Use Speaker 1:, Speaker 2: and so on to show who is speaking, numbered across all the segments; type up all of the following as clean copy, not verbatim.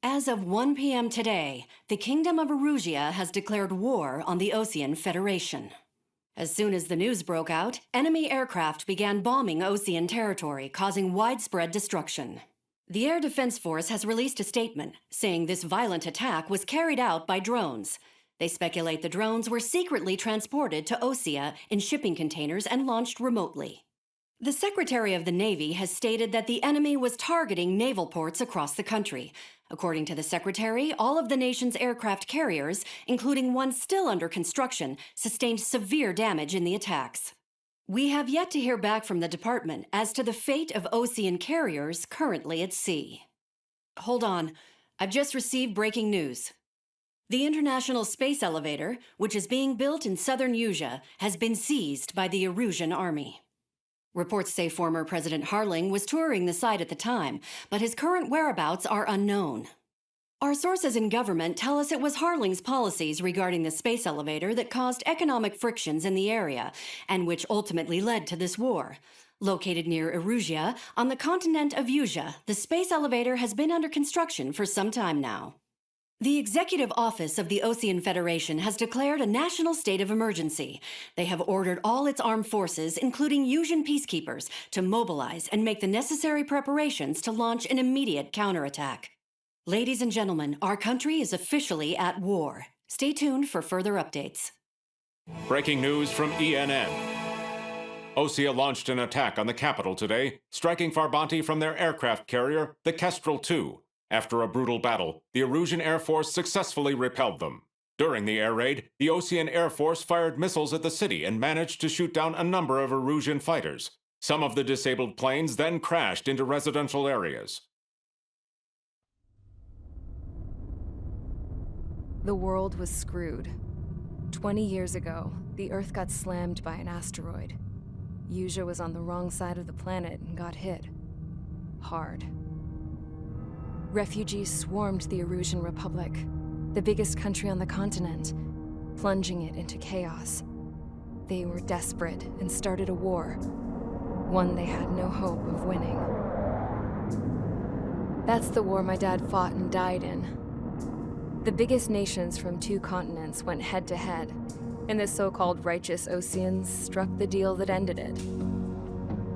Speaker 1: As of 1 p.m. today, the Kingdom of Erusia has declared war on the Osean Federation. As soon as the news broke out, enemy aircraft began bombing Osean territory, causing widespread destruction. The Air Defense Force has released a statement saying this violent attack was carried out by drones. They speculate the drones were secretly transported to Osea in shipping containers and launched remotely. The Secretary of the Navy has stated that the enemy was targeting naval ports across the country. According to the Secretary, all of the nation's aircraft carriers, including one still under construction, sustained severe damage in the attacks. We have yet to hear back from the department as to the fate of Osean carriers currently at sea. Hold on, I've just received breaking news. The International Space Elevator, which is being built in southern Usea, has been seized by the Erusian army. Reports say former President Harling was touring the site at the time, but his current whereabouts are unknown. Our sources in government tell us it was Harling's policies regarding the space elevator that caused economic frictions in the area, and which ultimately led to this war. Located near Erusia, on the continent of Usea, the space elevator has been under construction for some time now. The Executive Office of the Osean Federation has declared a national state of emergency. They have ordered all its armed forces, including Usian peacekeepers, to mobilize and make the necessary preparations to launch an immediate counterattack. Ladies and gentlemen, our country is officially at war. Stay tuned for further updates.
Speaker 2: Breaking news from ENN. Osea launched an attack on the capital today, striking Farbanti from their aircraft carrier, the Kestrel II. After a brutal battle, the Erusian Air Force successfully repelled them. During the air raid, the Osean Air Force fired missiles at the city and managed to shoot down a number of Erusian fighters. Some of the disabled planes then crashed into residential areas.
Speaker 3: The world was screwed. 20 years ago, the Earth got slammed by an asteroid. Usea was on the wrong side of the planet and got hit. Hard. Refugees swarmed the Erusian Republic, the biggest country on the continent, plunging it into chaos. They were desperate and started a war, one they had no hope of winning. That's the war my dad fought and died in. The biggest nations from 2 continents went head-to-head, and the so-called righteous Oseans struck the deal that ended it.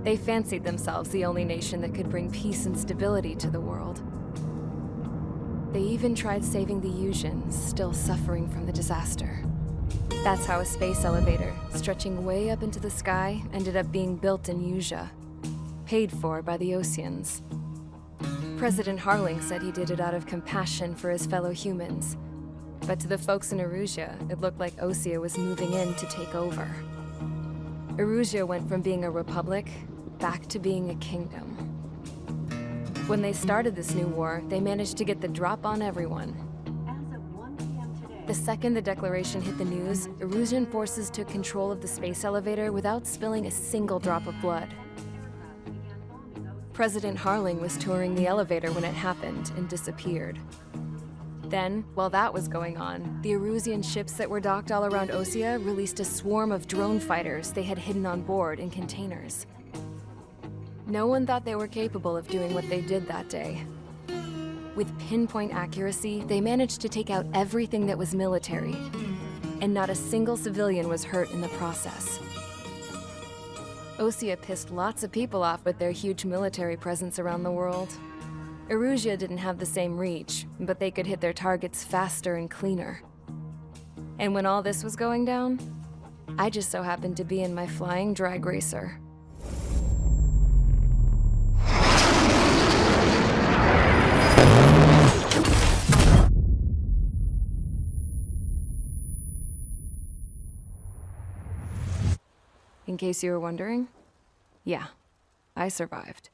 Speaker 3: They fancied themselves the only nation that could bring peace and stability to the world. They even tried saving the Usians, still suffering from the disaster. That's how a space elevator, stretching way up into the sky, ended up being built in Usea, paid for by the Oseans. President Harling said he did it out of compassion for his fellow humans. But to the folks in Erusia, it looked like Osea was moving in to take over. Erusia went from being a republic back to being a kingdom. When they started this new war, they managed to get the drop on everyone.
Speaker 1: As of 1 p.m. today,
Speaker 3: The second the declaration hit the news, Erusian forces took control of the space elevator without spilling a single drop of blood. President Harling was touring the elevator when it happened and disappeared. Then, while that was going on, the Erusian ships that were docked all around Osea released a swarm of drone fighters they had hidden on board in containers. No one thought they were capable of doing what they did that day. With pinpoint accuracy, they managed to take out everything that was military, and not a single civilian was hurt in the process. Osea pissed lots of people off with their huge military presence around the world. Erusia didn't have the same reach, but they could hit their targets faster and cleaner. And when all this was going down, I just so happened to be in my flying drag racer. In case you were wondering, yeah, I survived.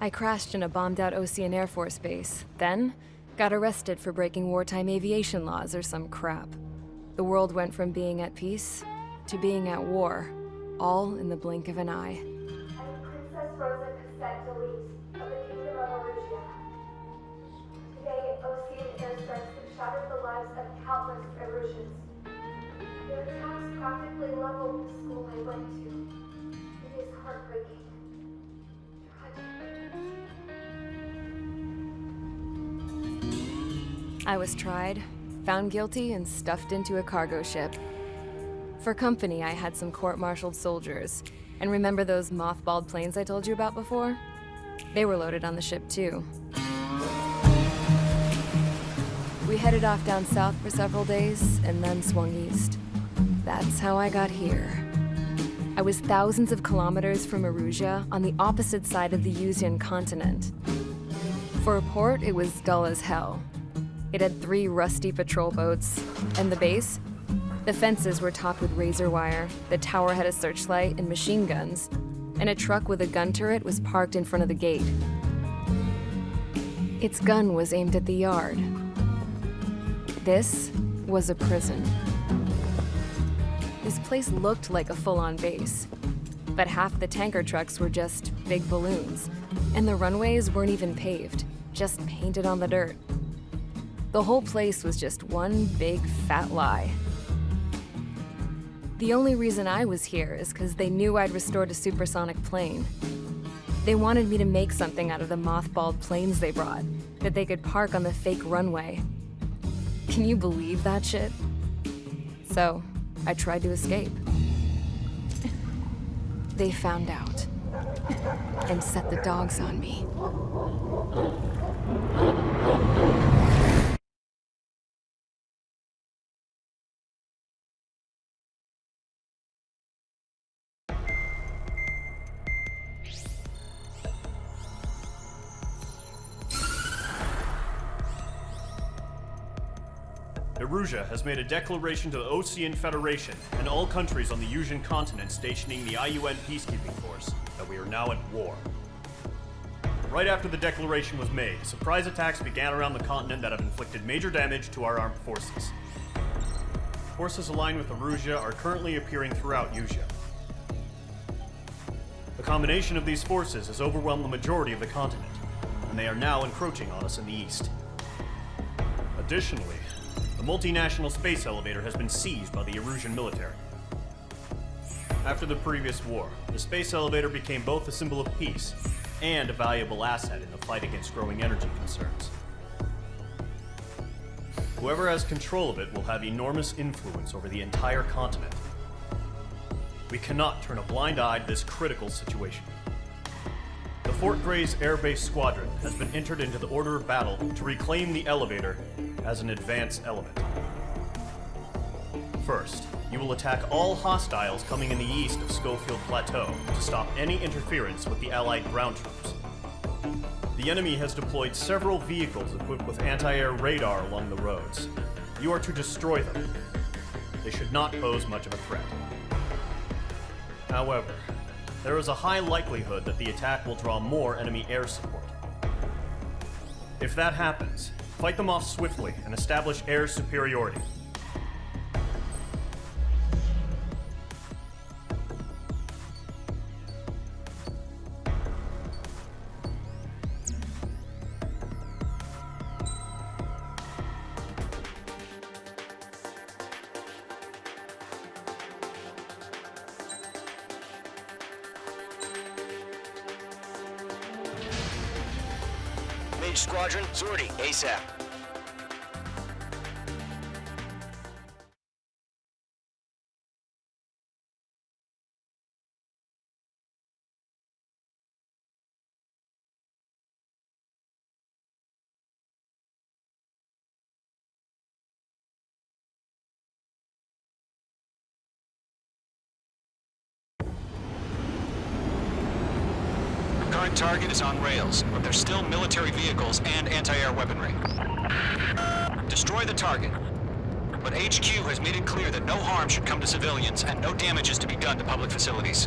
Speaker 3: I crashed in a bombed-out Osean Air Force base, then got arrested for breaking wartime aviation laws or some crap. The world went from being at peace to being at war, all in the blink of an eye.
Speaker 4: I'm Princess Rosa Cassette Delete of the Kingdom of Erusia. Today, Osean airstrikes have shattered the lives of countless Erusians. Their attacks practically leveled the school I went to. It is heartbreaking, tragic,
Speaker 3: I was tried, found guilty, and stuffed into a cargo ship. For company, I had some court-martialed soldiers. And remember those mothballed planes I told you about before? They were loaded on the ship too. We headed off down south for several days, and then swung east. That's how I got here. I was thousands of kilometers from Erusia, on the opposite side of the Yuzian continent. For a port, it was dull as hell. It had 3 rusty patrol boats, and the base? The fences were topped with razor wire, the tower had a searchlight and machine guns, and a truck with a gun turret was parked in front of the gate. Its gun was aimed at the yard. This was a prison. This place looked like a full-on base, but half the tanker trucks were just big balloons, and the runways weren't even paved, just painted on the dirt. The whole place was just one big fat lie. The only reason I was here is because they knew I'd restored a supersonic plane. They wanted me to make something out of the mothballed planes they brought, that they could park on the fake runway. Can you believe that shit? So, I tried to escape. They found out, and set the dogs on me.
Speaker 5: Erusia has made a declaration to the Osean Federation and all countries on the Yuzian continent stationing the IUN peacekeeping force that we are now at war. Right after the declaration was made, surprise attacks began around the continent that have inflicted major damage to our armed forces. Forces aligned with Erusia are currently appearing throughout Yusia. The combination of these forces has overwhelmed the majority of the continent, and they are now encroaching on us in the east. Additionally, the multinational space elevator has been seized by the Erusian military. After the previous war, the space elevator became both a symbol of peace and a valuable asset in the fight against growing energy concerns. Whoever has control of it will have enormous influence over the entire continent. We cannot turn a blind eye to this critical situation. The Fort Grays Air Base Squadron has been entered into the order of battle to reclaim the elevator as an advance element. First, you will attack all hostiles coming in the east of Schofield Plateau to stop any interference with the Allied ground troops. The enemy has deployed several vehicles equipped with anti-air radar along the roads. You are to destroy them. They should not pose much of a threat. However, there is a high likelihood that the attack will draw more enemy air support. If that happens, fight them off swiftly and establish air superiority.
Speaker 6: Mage Squadron, Zordi, ASAP. Current target is on rails, but there's still military vehicles and anti-air weaponry. Destroy the target. But HQ has made it clear that no harm should come to civilians and no damage is to be done to public facilities.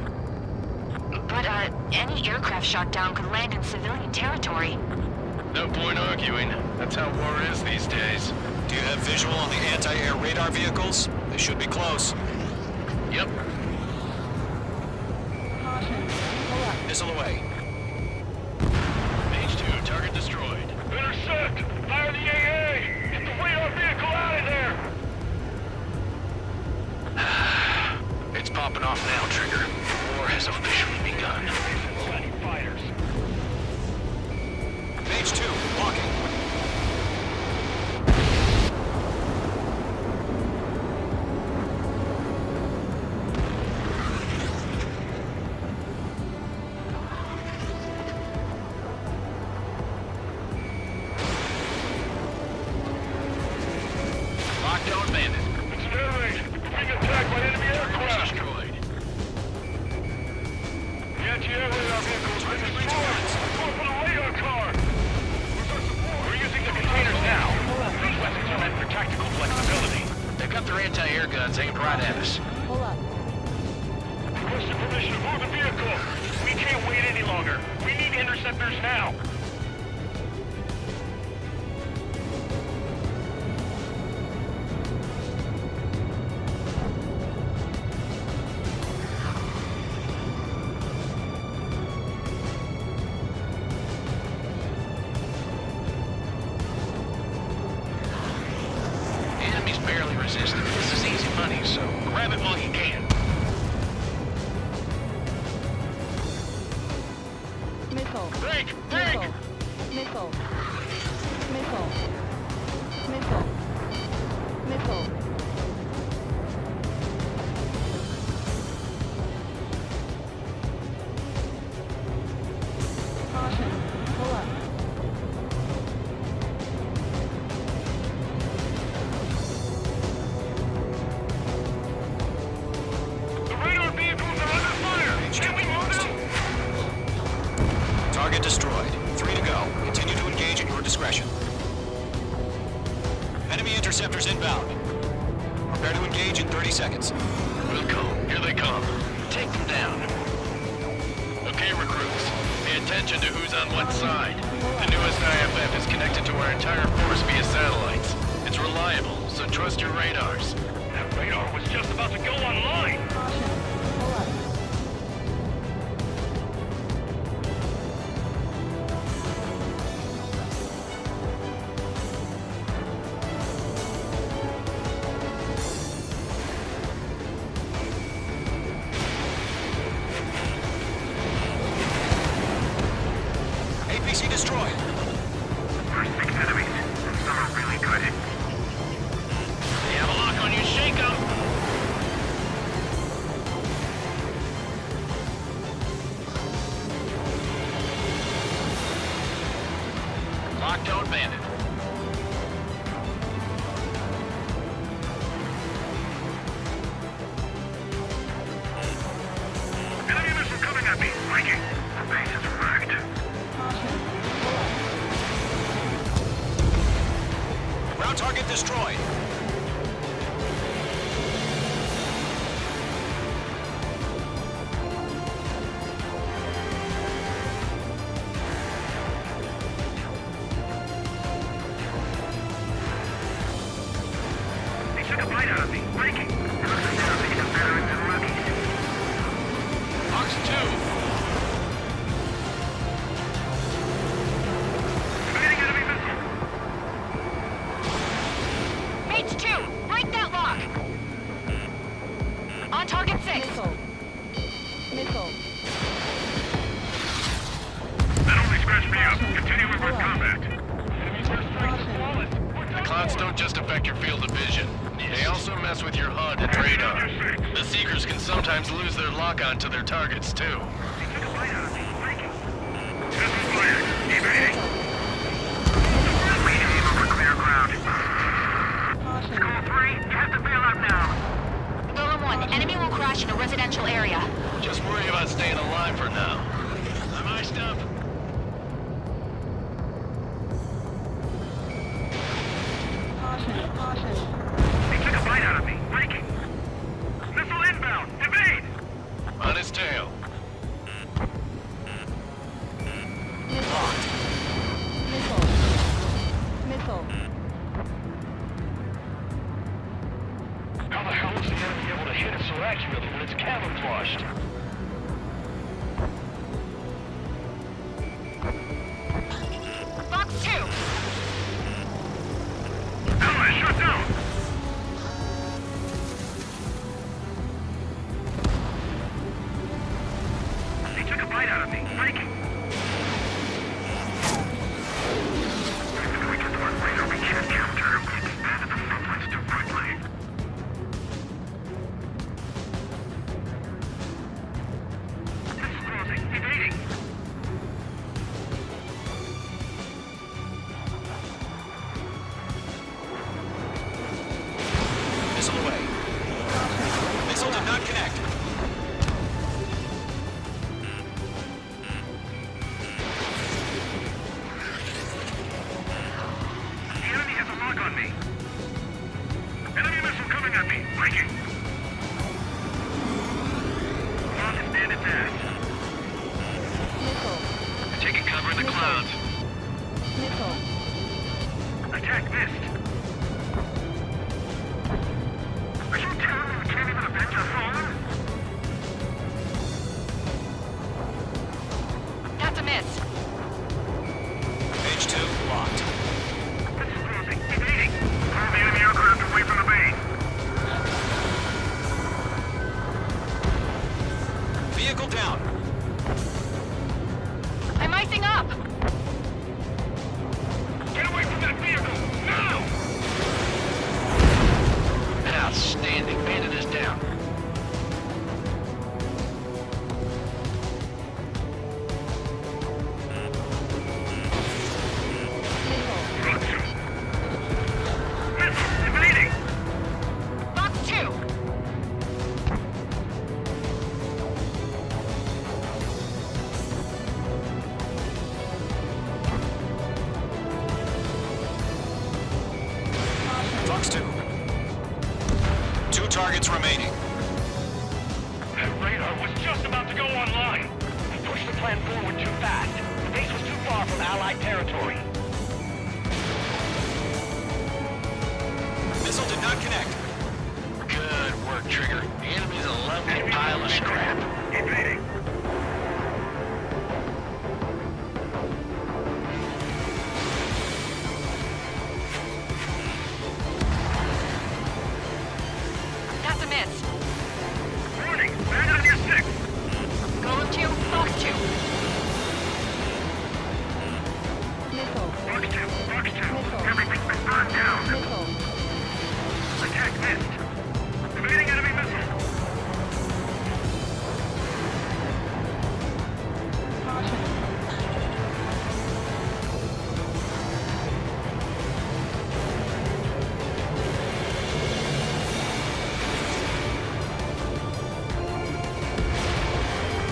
Speaker 7: But, any aircraft shot down could land in civilian territory.
Speaker 8: No point arguing. That's how war is these days.
Speaker 6: Do you have visual on the anti-air radar vehicles? They should be close.
Speaker 8: Yep.
Speaker 6: Missile away.
Speaker 8: Mage 2, target destroyed.
Speaker 9: Intercept! Fire the AA! Get the radar vehicle out of there!
Speaker 8: It's popping off now, Trigger. War has officially begun.
Speaker 9: Sending fighters.
Speaker 6: Mage 2, walking.
Speaker 9: radar vehicle has been destroyed. Going for the radar car. We're using the containers now. These weapons are meant for tactical flexibility.
Speaker 8: They've got their anti-air guns aimed right at us.
Speaker 3: Pull up.
Speaker 9: Requesting permission to move the vehicle. We can't wait any longer. We need interceptors now.
Speaker 8: The enemy's barely resisting. This is easy money, so grab it while you can.
Speaker 3: Missile.
Speaker 9: Think!
Speaker 3: Missile. Missile. Missile. Missile. Missile. Caution. Pull up.
Speaker 9: The radar vehicles are under fire! Can we move them?
Speaker 6: Target destroyed. 3 to go. Continue to engage at your discretion. Enemy interceptors inbound. Prepare to engage in 30 seconds.
Speaker 8: Wilco, here they come. Take them down.
Speaker 9: Okay, recruits. Pay attention to who's on what side. The newest IFF is connected to our entire force via satellites. It's reliable, so trust your radars. That radar was just about to go online!
Speaker 3: Caution. Pull up.
Speaker 6: APC destroyed.
Speaker 8: First 6 enemies. Some are really good.
Speaker 9: They have a lock on you, shake 'em!
Speaker 8: Lockdown bandit.
Speaker 9: Enemy missile coming at me! Breaking!
Speaker 8: The base is wrecked.
Speaker 3: Caution. Pull up.
Speaker 6: Ground target destroyed.
Speaker 9: They took a bite out of me! Breaking!
Speaker 8: Box 2.
Speaker 9: Evading enemy missile!
Speaker 7: Mates 2, break that lock. On target 6.
Speaker 3: Missile. Missile.
Speaker 9: That only scratched me up. Continue with our combat. Enemy first strike is flawless.
Speaker 8: The clouds don't just affect your field of vision. They also mess with your HUD and radar. The Seekers can sometimes lose their lock-on to their targets, too.
Speaker 9: They took a bite out of me! Breaking! Missile fired! Evading!
Speaker 8: We aim over clear ground.
Speaker 3: Caution.
Speaker 8: 3, you have to bail out now.
Speaker 7: Golem 1, enemy will crash in a residential area.
Speaker 8: Just worry about staying alive for now. Am I stuff?
Speaker 3: Caution. Caution.
Speaker 9: They took a bite out of me! Breaking! Missile inbound! Evade!
Speaker 8: On his tail.
Speaker 3: Missile. Missile. Missile.
Speaker 9: How the hell was the enemy able to hit it so accurately when it's camouflaged?
Speaker 7: Box 2.
Speaker 9: Ally shut down! They took a bite out of me! Breaking!
Speaker 8: If we get to our radar, we can't counter. We expanded the front lines too quickly.
Speaker 9: Attack missed. Are you telling me we can't even avenge our fallen?
Speaker 7: That's a miss.
Speaker 6: H2 locked.
Speaker 9: This is losing. Evading. Pull the enemy aircraft away from the base.
Speaker 6: Vehicle down.
Speaker 7: I'm icing up.
Speaker 9: Get away from that vehicle! Now!
Speaker 8: Outstanding. Bandit is down.
Speaker 9: Missile! Evading!
Speaker 7: Fox 2.
Speaker 6: Fox 2. 2 targets remaining.
Speaker 9: That radar was just about to go online. We pushed the plan forward too fast. The base was too far from Allied territory.
Speaker 6: Missile did not connect.
Speaker 8: Good work, Trigger. The enemy's a lovely pile of scrap.
Speaker 9: Evading.
Speaker 7: That's a miss.
Speaker 9: Warning! Bandit on your 6!
Speaker 7: Golem 2, Fox 2.
Speaker 9: Fox 2! Fox 2! Everything's been burned down! Attack missed! Evading enemy missile!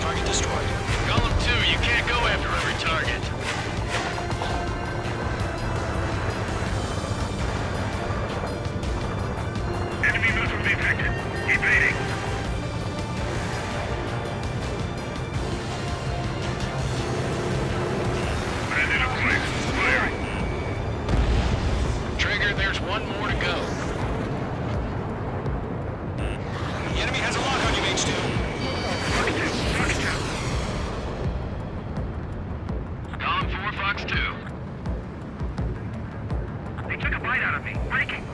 Speaker 6: Target destroyed.
Speaker 8: Golem 2, you can't go after every target.
Speaker 9: Enemy missile detected. Evading. Bandit in place. Firing.
Speaker 8: Trigger, there's one more to go.
Speaker 6: The enemy has a lock on you, H2.
Speaker 9: Fox 2. Fox 2.
Speaker 8: Golem 4, Fox 2.
Speaker 9: They took a bite out of me. Breaking.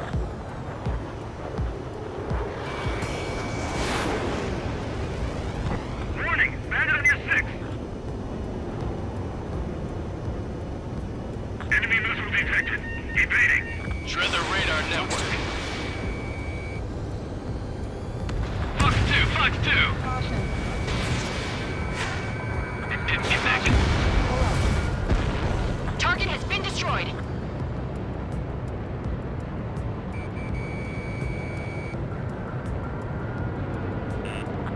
Speaker 9: Warning! Bandit on your 6! Enemy missile detected. Evading.
Speaker 8: Shred the radar network. Fox 2, Fox 2. Get back.
Speaker 7: Target has been destroyed.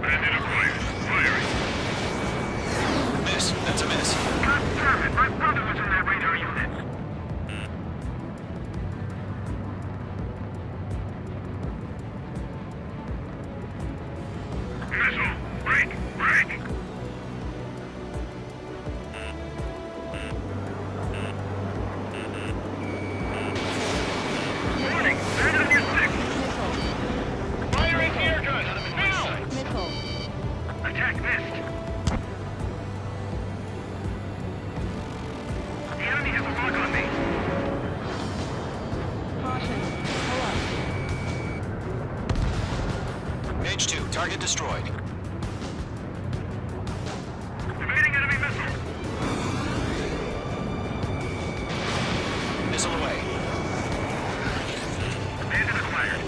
Speaker 9: Bandit in place. Firing.
Speaker 6: Miss. That's a miss.
Speaker 9: God damn it! My brother was in that radar unit. Missile! Break! Break! Warning! Bandit on your 6! Firing air gun! Now! Attack missed. The enemy has a lock on me.
Speaker 6: H2, target destroyed.
Speaker 9: Evading enemy missile.
Speaker 6: Missile away.
Speaker 9: Bandit acquired.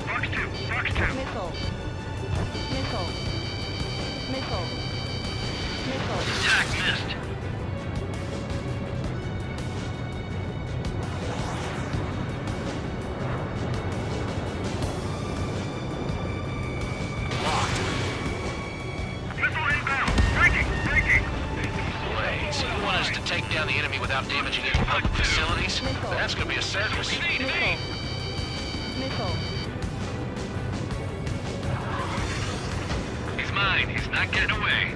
Speaker 9: Fox 2. Fox 2.
Speaker 8: Attack missed.
Speaker 9: Missile inbound. Breaking. Breaking.
Speaker 8: Wait, so you want us to take down the enemy without damaging any public facilities? That's gonna be a circus. He's mine. He's not getting away.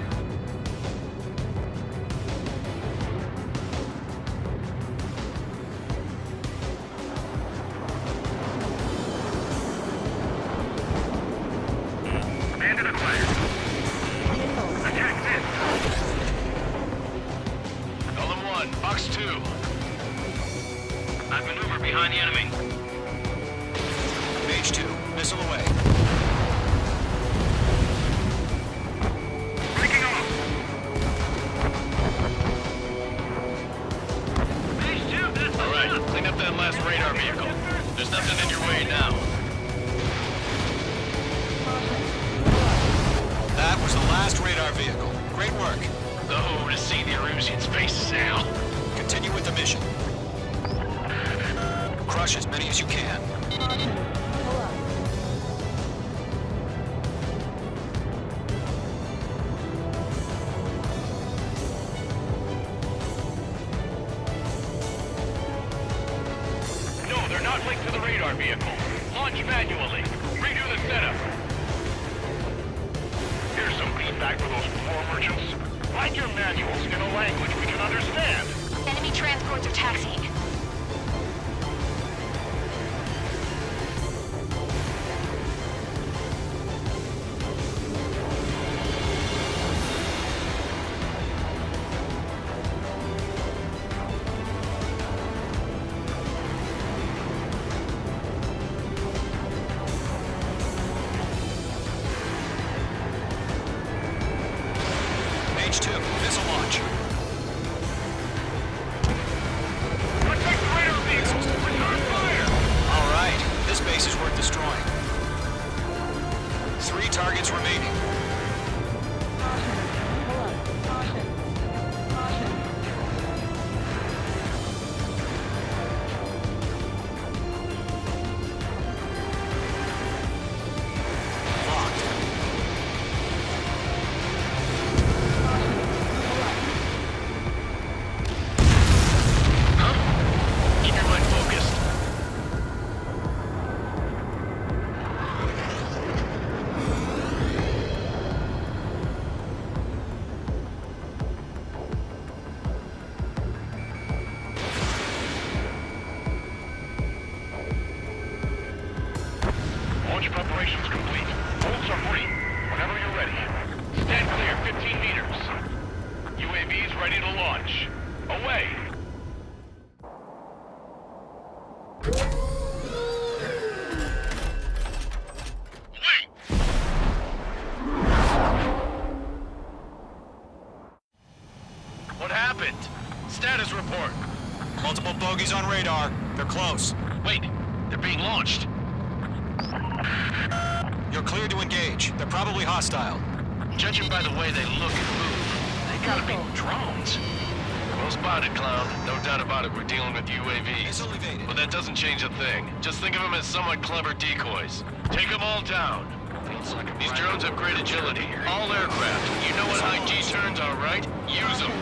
Speaker 8: Fox 2. I've maneuvered behind the enemy.
Speaker 6: Mage 2, missile away.
Speaker 8: Breaking off! Mage 2, that's all right, clean up that last radar vehicle. There's nothing in your way now.
Speaker 6: That was the last radar vehicle. Great work.
Speaker 8: Oh, to see the Erusians' faces now.
Speaker 6: Continue with the mission. Crush as many as you can.
Speaker 8: No, they're not linked to the radar vehicle. Launch manually. Redo the setup. Here's some feedback for those floor merchants. Write your manuals in a language we can understand.
Speaker 7: Enemy transports are taxiing.
Speaker 6: Mage 2, missile launch.
Speaker 8: Protect the radar vehicles! Return fire!
Speaker 6: All right, this base is worth destroying. 3 targets remaining. Locked.
Speaker 8: Keep your mind focused. Launch preparations complete. Bolts are free. Whenever you're ready. Stand clear, 15 meters. UAVs ready to launch. Away! Wait! What happened? Status report.
Speaker 6: Multiple bogeys on radar. They're close.
Speaker 8: Wait, they're being launched.
Speaker 6: You're clear to engage. They're probably hostile.
Speaker 8: Judging by the way they look and move, they gotta be drones. Well spotted, clown. No doubt about it, we're dealing with UAVs.
Speaker 6: Missile evaded.
Speaker 8: But that doesn't change a thing. Just think of them as somewhat clever decoys. Take them all down. These drones have great agility. All aircraft. You know what high G turns are, right? Use them.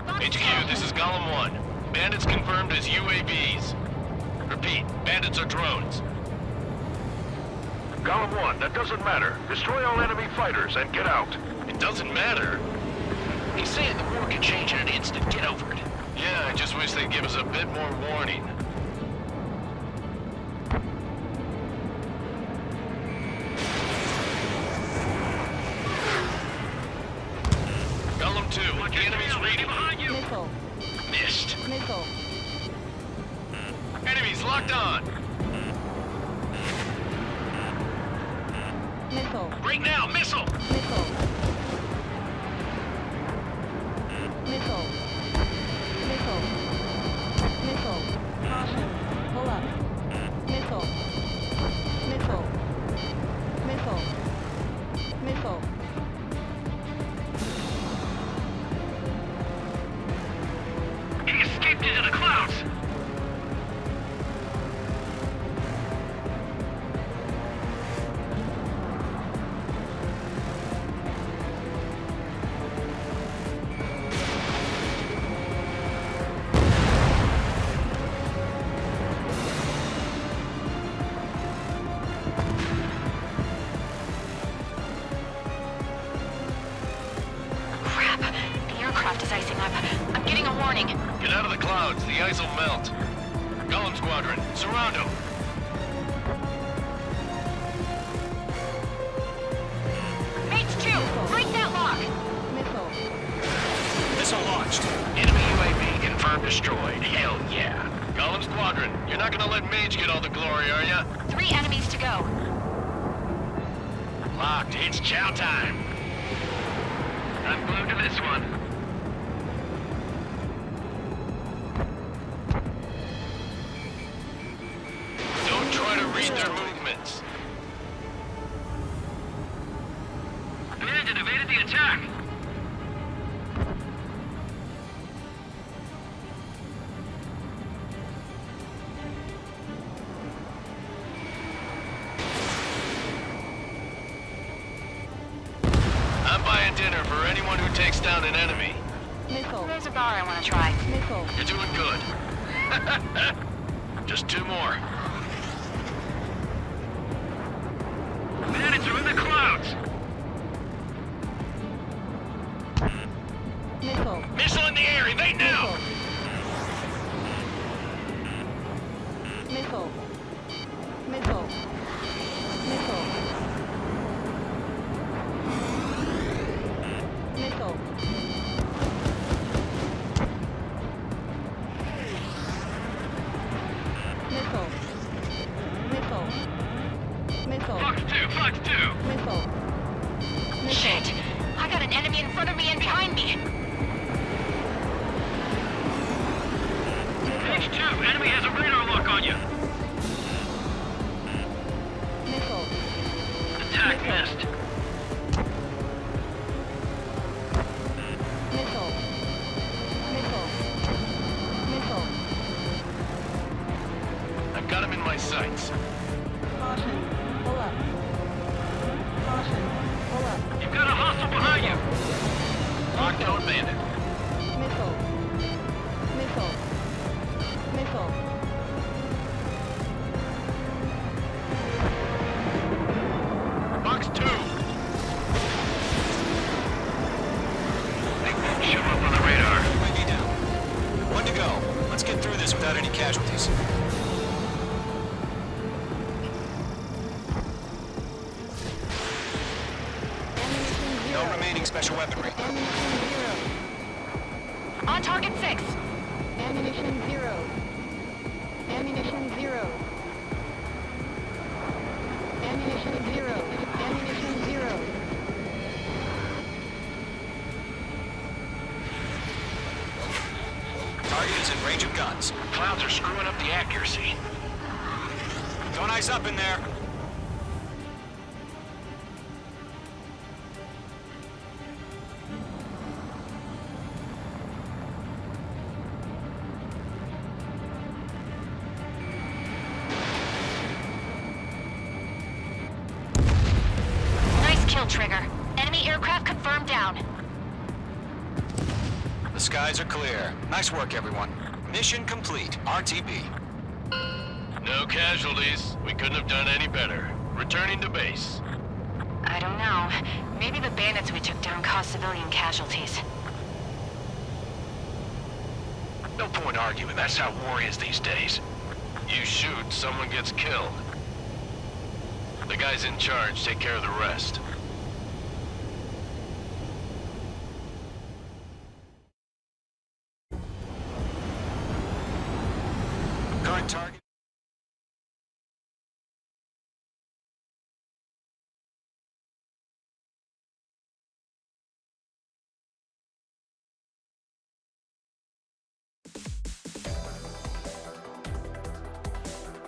Speaker 8: HQ, this is Golem 1. Bandits confirmed as UAVs. Repeat, bandits are drones. Golem 1, that doesn't matter. Destroy all enemy fighters and get out. It doesn't matter? He's saying the war could change in an instant. Get over it. Yeah, I just wish they'd give us a bit more warning. Golem 2, the enemy's reading. Behind you.
Speaker 10: Missile.
Speaker 8: Missed.
Speaker 10: Missile.
Speaker 8: Enemies locked on.
Speaker 10: Missile.
Speaker 8: Break now, missile.
Speaker 10: Missile. Missile. Missile. Missile. Caution. Pull up. Missile. Missile. Missile. Missile.
Speaker 8: He escaped into the clouds.
Speaker 7: Crap. The aircraft is icing up. I'm getting a warning.
Speaker 8: Get out of the clouds. The ice will melt. Golem Squadron, surround him.
Speaker 7: Mates 2, break that lock.
Speaker 10: Missile.
Speaker 6: Missile launched.
Speaker 8: Enemy confirmed destroyed. Hell yeah.
Speaker 9: Golem Squadron, you're not gonna let Mage get all the glory, are ya?
Speaker 7: 3 enemies to go.
Speaker 8: Locked. It's chow time.
Speaker 9: I'm glued to this one. Don't try to read their movements.
Speaker 8: Bandit evaded the attack.
Speaker 9: I'm buying dinner for anyone who takes down an enemy.
Speaker 10: Missile.
Speaker 7: There's a bar I want to try.
Speaker 10: Missile.
Speaker 9: You're doing good. Just 2 more.
Speaker 8: Bandits are in the clouds.
Speaker 10: Missile.
Speaker 8: Missile in the air. Evade now.
Speaker 10: Missile. Missile. Missile. Missile. Missile. Missile. Missile.
Speaker 8: Fox 2. Fox 2.
Speaker 10: Missile.
Speaker 7: Shit! I got an enemy in front of me and behind me.
Speaker 8: H2. Enemy has a radar lock on you.
Speaker 10: Missile.
Speaker 8: Attack missed.
Speaker 10: Missile. Missile. Missile.
Speaker 9: I've got him in my sights.
Speaker 10: Caution. Pull up. Caution. Pull up.
Speaker 8: You've got a hostile behind you.
Speaker 9: Lockdown bandit.
Speaker 10: Missile. Missile. Missile.
Speaker 8: Fox 2. They won't show up on the radar.
Speaker 6: UAV down. 1 to go. Let's get through this without any casualties.
Speaker 10: Ammunition 0.
Speaker 6: No remaining special weaponry.
Speaker 10: Ammunition 0.
Speaker 7: On target 6.
Speaker 10: Ammunition 0. Ammunition 0. Ammunition 0. Ammunition 0.
Speaker 6: Target is in range of guns.
Speaker 8: Clouds are screwing up the accuracy.
Speaker 6: Don't eyes up in there.
Speaker 7: Nice kill, Trigger. Enemy aircraft confirmed down.
Speaker 6: The skies are clear. Nice work, everyone. Mission complete. RTB.
Speaker 9: No casualties. We couldn't have done any better. Returning to base.
Speaker 7: I don't know. Maybe the bandits we took down caused civilian casualties.
Speaker 8: No point arguing. That's how war is these days.
Speaker 9: You shoot, someone gets killed. The guys in charge take care of the rest.
Speaker 6: Current target.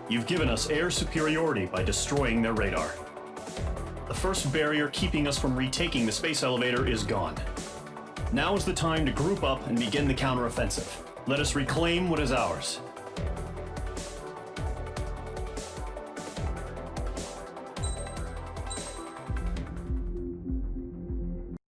Speaker 5: You've given us air superiority by destroying their radar. The first barrier keeping us from retaking the space elevator is gone. Now is the time to group up and begin the counteroffensive. Let us reclaim what is ours.